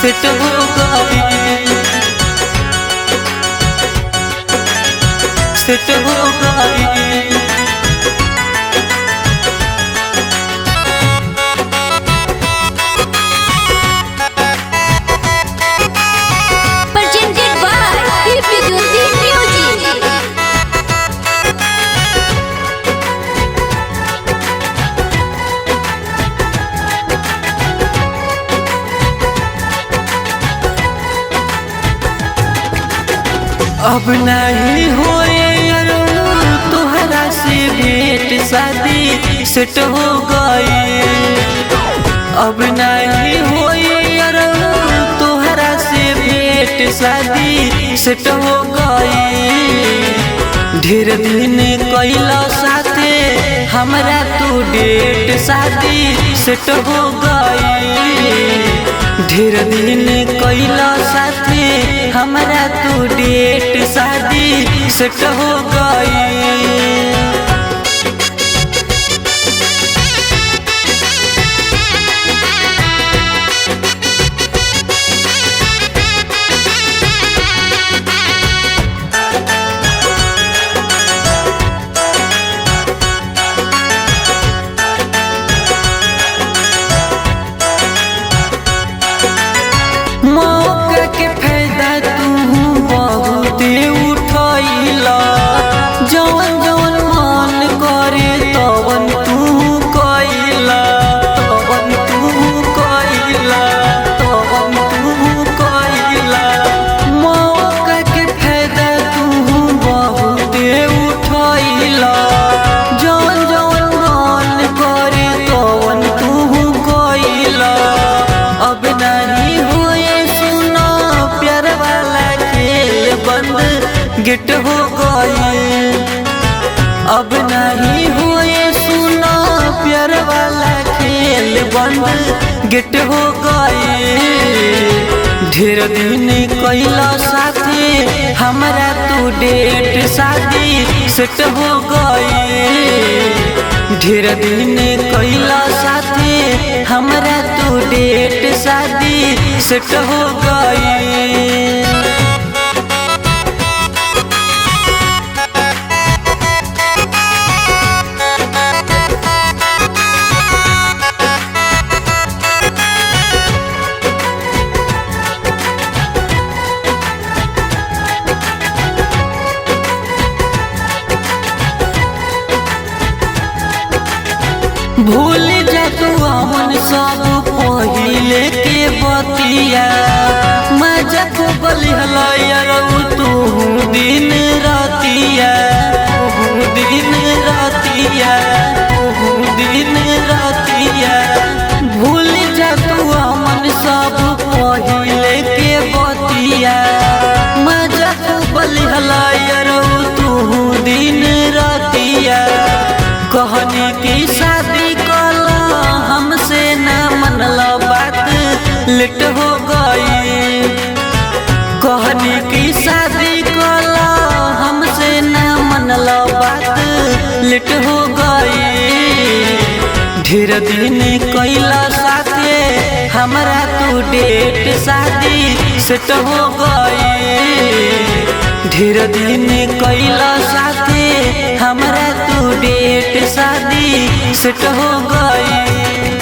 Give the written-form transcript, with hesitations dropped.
Set हो गई, set हो गई। Presented by Hippie Music। अब नहीं होए तोहरा से भेंट, शादी सेट हो गई। अब नहीं होए तोहरा से भेंट, शादी सेट हो गई। ढेर दिन कैला साथे हमरा तू डेट, शादी सेट हो गई। ढेर दिन कैला साथे हमरा तू डेट, शादी सेट हो गई। मौका के फायदा तू बहुत उठैला, जवन जवन मन करे तवन तू कैला, तवन तू कैला, तवन तू कैला। मौका के फायदा तू बहुत उठैला, जवन जवन मन करे तवन तू कैला। अब नहीं होए सुना प्यार वाला खेल, बंद गेट हो गई। अब नहीं होए सुना प्यार वाला खेल, बंद गेट हो गई। ढेर दिन कैला साथे हमरा तू डेट, शादी सेट हो गई। ढेर दिन कैला साथे हमरा तू डेट, शादी सेट हो गई। भूल जा तू अमन सब पहिले के बतिया, मजा को बलिहला तू दिन रातिया, दिन रातिया, दिन रातिया। भूल जा तू अमन सब पहिले के बतिया, मजा को बलिहला तू दिन रातिया। कहनी की शादी कला हमसे न मनला, बात लेट हो गई। कहनी की शादी कला हमसे न मनला, बात लेट हो गई। ढेर दिन कैला साथे हमरा तू डेट, शादी सेट हो गई। ढेर दिन कैला साथे हमरा तू डेट, शादी सेट हो गई।